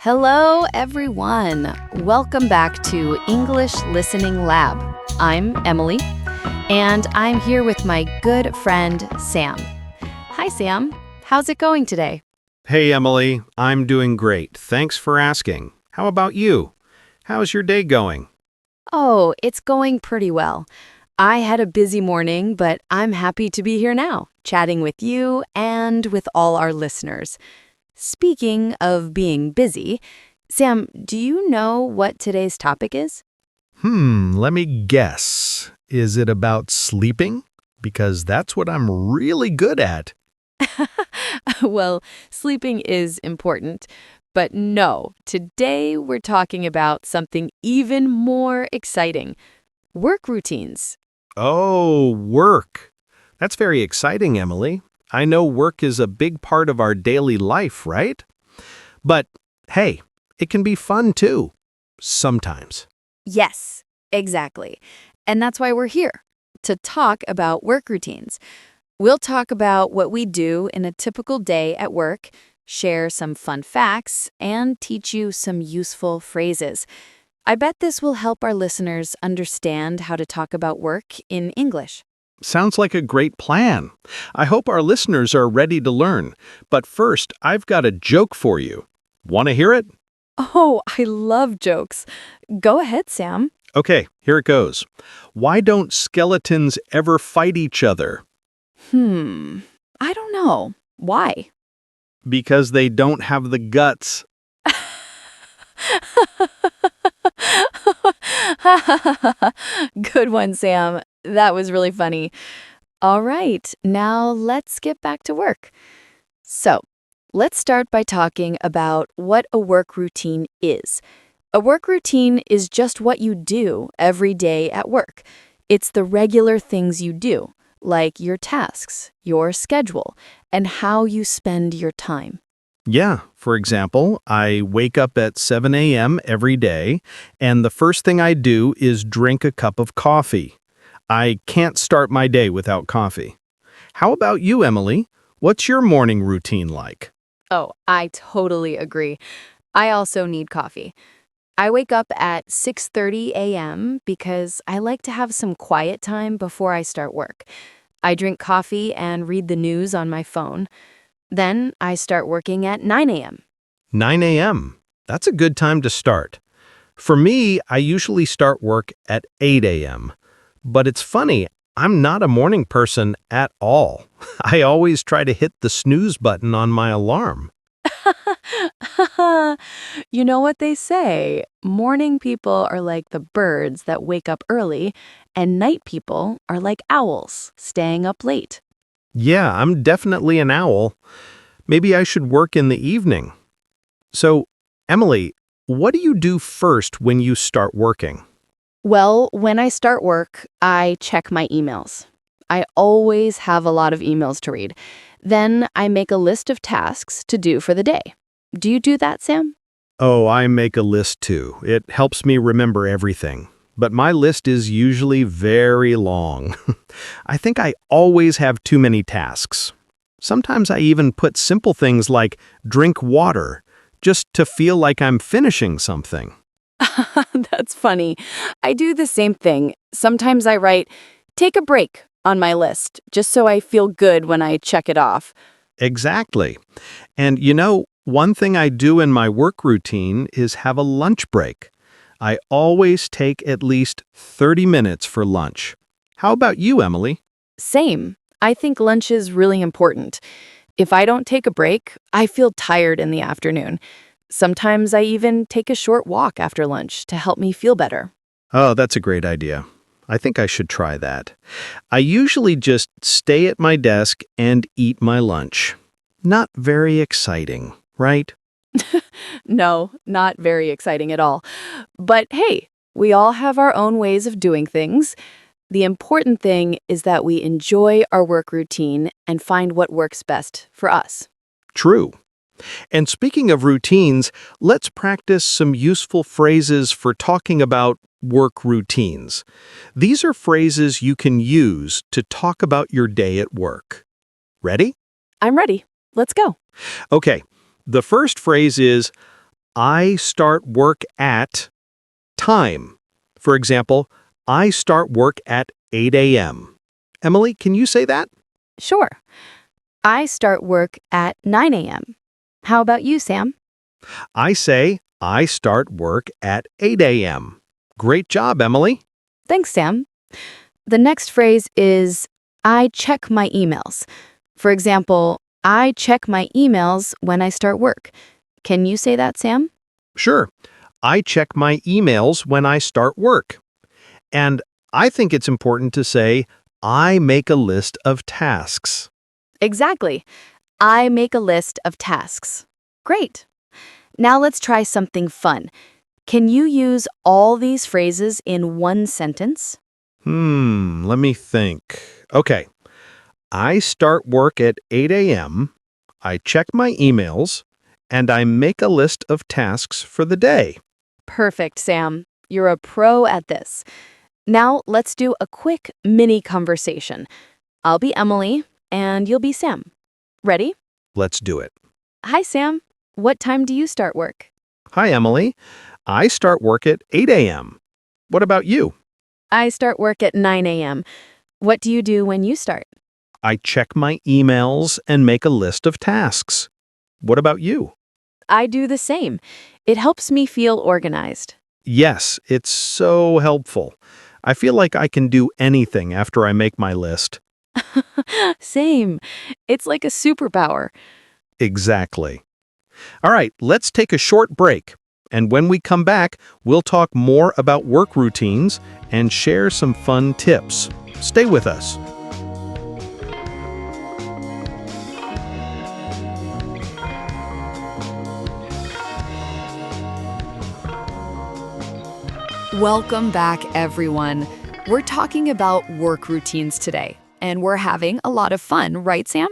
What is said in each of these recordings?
Hello, everyone. Welcome back to English Listening Lab. I'm Emily, and I'm here with my good friend, Sam. Hi, Sam. How's it going today? Hey, Emily. I'm doing great. Thanks for asking. How about you? How's your day going? Oh, it's going pretty well. I had a busy morning, but I'm happy to be here now, chatting with you and with all our listeners. Speaking of being busy, Sam, do you know what today's topic is? Let me guess. Is it about sleeping? Because that's what I'm really good at. Well, sleeping is important, but no, today we're talking about something even more exciting, work routines. Oh, work. That's very exciting, Emily. I know work is a big part of our daily life, right? But hey, it can be fun too. Sometimes. Yes, exactly. And that's why we're here, to talk about work routines. We'll talk about what we do in a typical day at work, share some fun facts, and teach you some useful phrases. I bet this will help our listeners understand how to talk about work in English. Sounds like a great plan. I hope our listeners are ready to learn. But first, I've got a joke for you. Want to hear it? Oh, I love jokes. Go ahead, Sam. Okay, here it goes. Why don't skeletons ever fight each other? I don't know. Why? Because they don't have the guts. Good one, Sam. That was really funny. All right, now let's get back to work. So, let's start by talking about what a work routine is. A work routine is just what you do every day at work. It's the regular things you do, like your tasks, your schedule, and how you spend your time. Yeah, for example, I wake up at 7 a.m. every day, and the first thing I do is drink a cup of coffee. I can't start my day without coffee. How about you, Emily? What's your morning routine like? Oh, I totally agree. I also need coffee. I wake up at 6:30 a.m. because I like to have some quiet time before I start work. I drink coffee and read the news on my phone. Then I start working at 9 a.m. 9 a.m. That's a good time to start. For me, I usually start work at 8 a.m. But it's funny, I'm not a morning person at all. I always try to hit the snooze button on my alarm. You know what they say? Morning people are like the birds that wake up early, and night people are like owls, staying up late. Yeah, I'm definitely an owl. Maybe I should work in the evening. So, Emily, what do you do first when you start working? Well, when I start work, I check my emails. I always have a lot of emails to read. Then I make a list of tasks to do for the day. Do you do that, Sam? Oh, I make a list too. It helps me remember everything. But my list is usually very long. I think I always have too many tasks. Sometimes I even put simple things like drink water, just to feel like I'm finishing something. That's funny. I do the same thing. Sometimes I write, take a break on my list, just so I feel good when I check it off. Exactly. And one thing I do in my work routine is have a lunch break. I always take at least 30 minutes for lunch. How about you, Emily? Same. I think lunch is really important. If I don't take a break, I feel tired in the afternoon. Sometimes I even take a short walk after lunch to help me feel better. Oh, that's a great idea. I think I should try that. I usually just stay at my desk and eat my lunch. Not very exciting, right? No, not very exciting at all. But hey, we all have our own ways of doing things. The important thing is that we enjoy our work routine and find what works best for us. True. And speaking of routines, let's practice some useful phrases for talking about work routines. These are phrases you can use to talk about your day at work. Ready? I'm ready. Let's go. Okay. The first phrase is, I start work at time. For example, I start work at 8 a.m. Emily, can you say that? Sure. I start work at 9 a.m. How about you, Sam? I say I start work at 8 a.m. Great job, Emily. Thanks, Sam. The next phrase is I check my emails. For example, I check my emails when I start work. Can you say that, Sam? Sure. I check my emails when I start work. And I think it's important to say I make a list of tasks. Exactly. I make a list of tasks. Great. Now let's try something fun. Can you use all these phrases in one sentence? Let me think. Okay. I start work at 8 a.m., I check my emails, and I make a list of tasks for the day. Perfect, Sam. You're a pro at this. Now let's do a quick mini conversation. I'll be Emily, and you'll be Sam. Ready? Let's do it. Hi, Sam. What time do you start work? Hi, Emily. I start work at 8 a.m. What about you? I start work at 9 a.m. What do you do when you start? I check my emails and make a list of tasks. What about you? I do the same. It helps me feel organized. Yes, it's so helpful. I feel like I can do anything after I make my list. Same. It's like a superpower. Exactly. All right, let's take a short break. And when we come back, we'll talk more about work routines and share some fun tips. Stay with us. Welcome back, everyone. We're talking about work routines today, and we're having a lot of fun, right, Sam?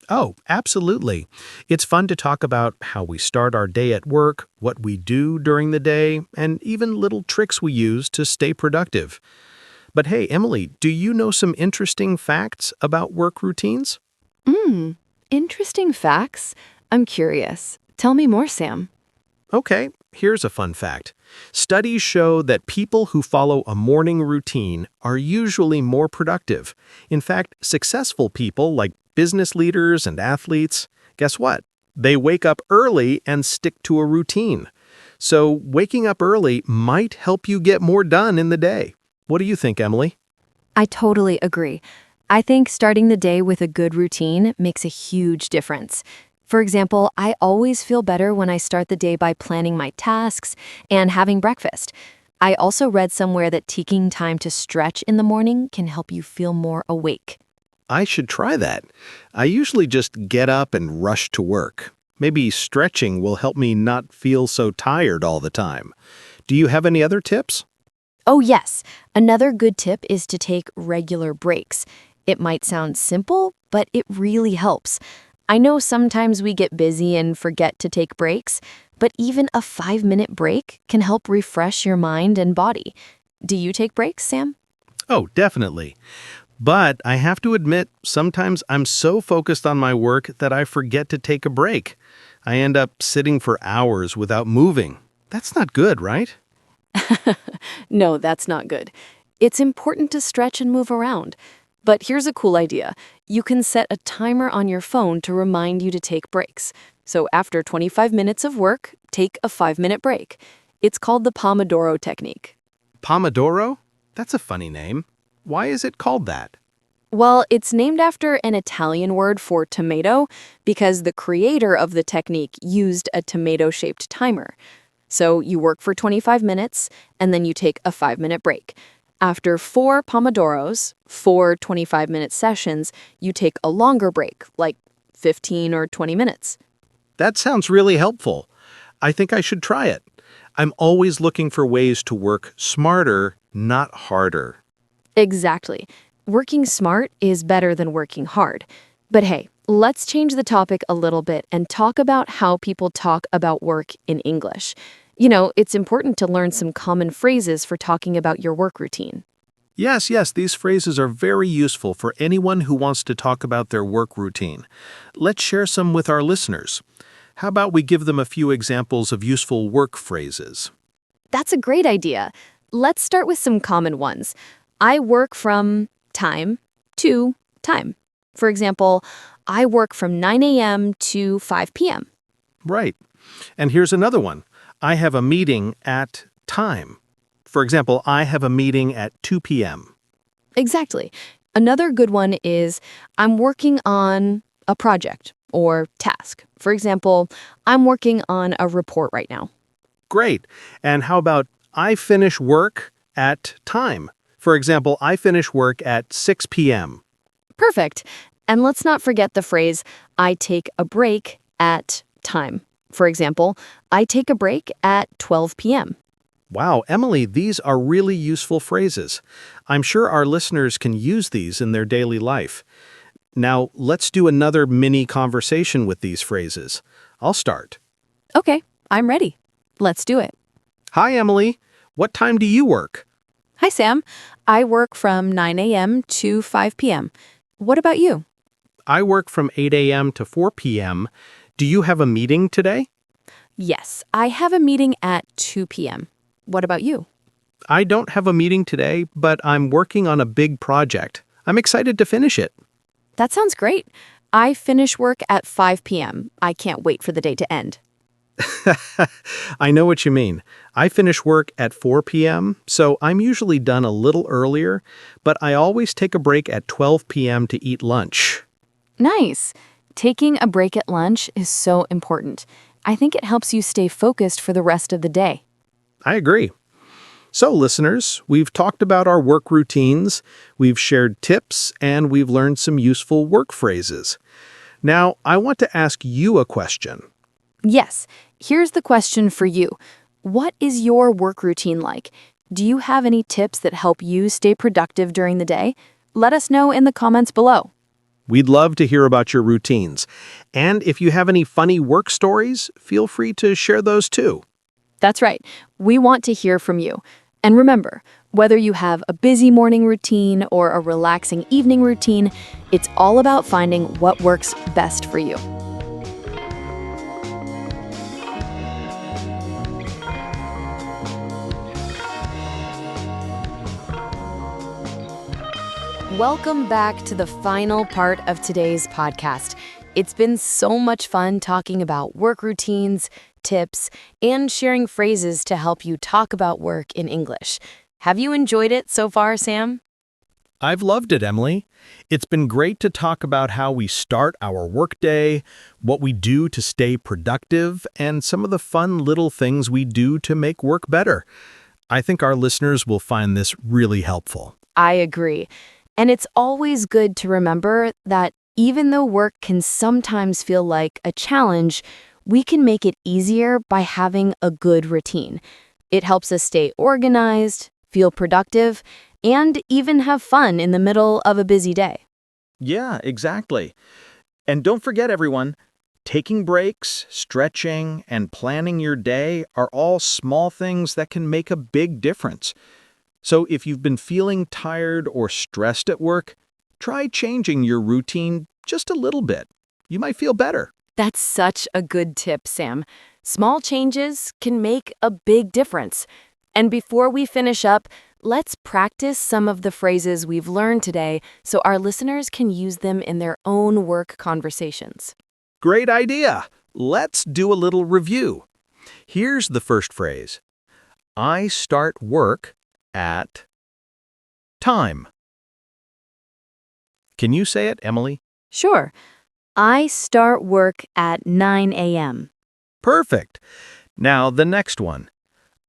Oh, absolutely. It's fun to talk about how we start our day at work, what we do during the day, and even little tricks we use to stay productive. But hey, Emily, do you know some interesting facts about work routines? Hmm, interesting facts. I'm curious. Tell me more, Sam. Okay, here's a fun fact. Studies show that people who follow a morning routine are usually more productive. In fact, successful people like business leaders and athletes, guess what? They wake up early and stick to a routine. So waking up early might help you get more done in the day. What do you think, Emily? I totally agree. I think starting the day with a good routine makes a huge difference. For example, I always feel better when I start the day by planning my tasks and having breakfast. I also read somewhere that taking time to stretch in the morning can help you feel more awake. I should try that. I usually just get up and rush to work. Maybe stretching will help me not feel so tired all the time. Do you have any other tips? Oh, yes. Another good tip is to take regular breaks. It might sound simple, but it really helps. I know sometimes we get busy and forget to take breaks, but even a 5-minute break can help refresh your mind and body. Do you take breaks, Sam? Oh, definitely. But I have to admit, sometimes I'm so focused on my work that I forget to take a break. I end up sitting for hours without moving. That's not good, right? No, that's not good. It's important to stretch and move around. But here's a cool idea. You can set a timer on your phone to remind you to take breaks. So after 25 minutes of work, take a 5-minute break. It's called the Pomodoro technique. Pomodoro? That's a funny name. Why is it called that? Well, it's named after an Italian word for tomato because the creator of the technique used a tomato-shaped timer. So you work for 25 minutes, and then you take a 5-minute break. After 4 Pomodoros, 4 25-minute sessions, you take a longer break, like 15 or 20 minutes. That sounds really helpful. I think I should try it. I'm always looking for ways to work smarter, not harder. Exactly. Working smart is better than working hard. But hey, let's change the topic a little bit and talk about how people talk about work in English. You know, it's important to learn some common phrases for talking about your work routine. Yes, these phrases are very useful for anyone who wants to talk about their work routine. Let's share some with our listeners. How about we give them a few examples of useful work phrases? That's a great idea. Let's start with some common ones. I work from time to time. For example, I work from 9 a.m. to 5 p.m. Right. And here's another one. I have a meeting at time. For example, I have a meeting at 2 p.m. Exactly. Another good one is I'm working on a project or task. For example, I'm working on a report right now. Great. And how about I finish work at time? For example, I finish work at 6 p.m. Perfect. And let's not forget the phrase, I take a break at time. For example, I take a break at 12 p.m. Wow, Emily, these are really useful phrases. I'm sure our listeners can use these in their daily life. Now, let's do another mini conversation with these phrases. I'll start. Okay, I'm ready. Let's do it. Hi, Emily. What time do you work? Hi, Sam. I work from 9 a.m. to 5 p.m. What about you? I work from 8 a.m. to 4 p.m. Do you have a meeting today? Yes, I have a meeting at 2 p.m. What about you? I don't have a meeting today, but I'm working on a big project. I'm excited to finish it. That sounds great. I finish work at 5 p.m. I can't wait for the day to end. I know what you mean. I finish work at 4 p.m., so I'm usually done a little earlier, but I always take a break at 12 p.m. to eat lunch. Nice. Taking a break at lunch is so important. I think it helps you stay focused for the rest of the day. I agree. So, listeners, we've talked about our work routines, we've shared tips, and we've learned some useful work phrases. Now, I want to ask you a question. Yes, here's the question for you. What is your work routine like? Do you have any tips that help you stay productive during the day? Let us know in the comments below. We'd love to hear about your routines. And if you have any funny work stories, feel free to share those too. That's right. We want to hear from you. And remember, whether you have a busy morning routine or a relaxing evening routine, it's all about finding what works best for you. Welcome back to the final part of today's podcast. It's been so much fun talking about work routines, tips, and sharing phrases to help you talk about work in English. Have you enjoyed it so far, Sam? I've loved it, Emily. It's been great to talk about how we start our workday, what we do to stay productive, and some of the fun little things we do to make work better. I think our listeners will find this really helpful. I agree. And it's always good to remember that even though work can sometimes feel like a challenge, we can make it easier by having a good routine. It helps us stay organized, feel productive, and even have fun in the middle of a busy day. Yeah, exactly. And don't forget, everyone, taking breaks, stretching, and planning your day are all small things that can make a big difference. So if you've been feeling tired or stressed at work, try changing your routine just a little bit. You might feel better. That's such a good tip, Sam. Small changes can make a big difference. And before we finish up, let's practice some of the phrases we've learned today so our listeners can use them in their own work conversations. Great idea. Let's do a little review. Here's the first phrase. I start work at time. Can you say it, Emily? Sure. I start work at 9 a.m. Perfect. Now the next one.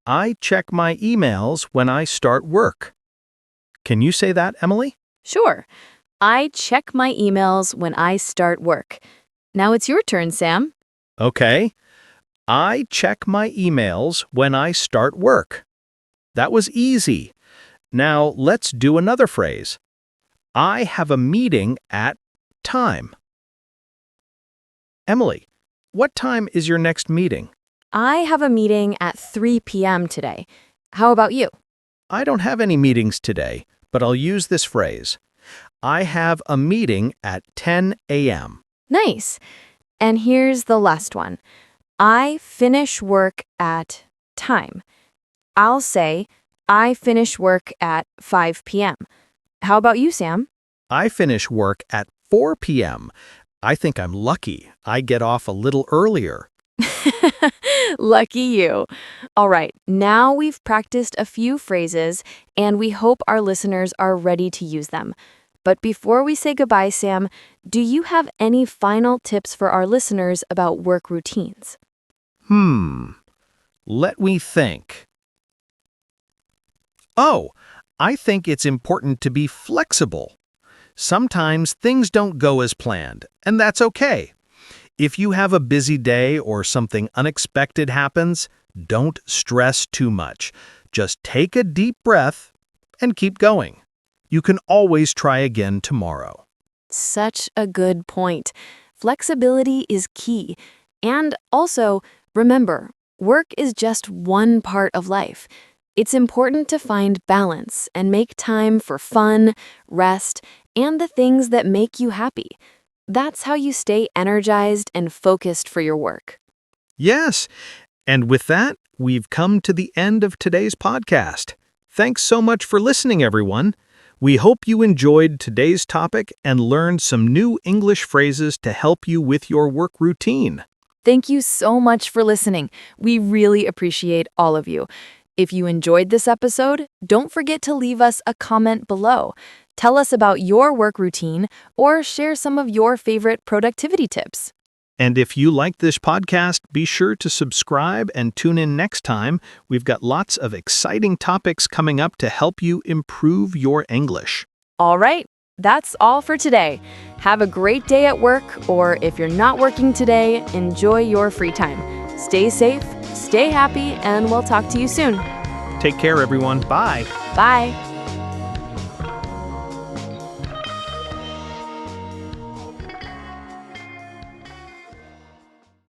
I check my emails when I start work. Can you say that, Emily? Sure. I check my emails when I start work. Now it's your turn, Sam. Okay. I check my emails when I start work. That was easy. Now let's do another phrase. I have a meeting at time. Emily, what time is your next meeting? I have a meeting at 3 p.m. today. How about you? I don't have any meetings today, but I'll use this phrase. I have a meeting at 10 a.m. Nice. And here's the last one. I finish work at time. I'll say, I finish work at 5 p.m. How about you, Sam? I finish work at 4 p.m. I think I'm lucky. I get off a little earlier. Lucky you. All right, now we've practiced a few phrases, and we hope our listeners are ready to use them. But before we say goodbye, Sam, do you have any final tips for our listeners about work routines? Let me think. Oh, I think it's important to be flexible. Sometimes things don't go as planned, and that's okay. If you have a busy day or something unexpected happens, don't stress too much. Just take a deep breath and keep going. You can always try again tomorrow. Such a good point. Flexibility is key. And also, remember, work is just one part of life. It's important to find balance and make time for fun, rest, and the things that make you happy. That's how you stay energized and focused for your work. Yes, and with that, we've come to the end of today's podcast. Thanks so much for listening, everyone. We hope you enjoyed today's topic and learned some new English phrases to help you with your work routine. Thank you so much for listening. We really appreciate all of you. If you enjoyed this episode, don't forget to leave us a comment below. Tell us about your work routine or share some of your favorite productivity tips. And if you like this podcast, be sure to subscribe and tune in next time. We've got lots of exciting topics coming up to help you improve your English. All right, that's all for today. Have a great day at work, or if you're not working today, enjoy your free time. Stay safe, stay happy, and we'll talk to you soon. Take care, everyone. Bye. Bye.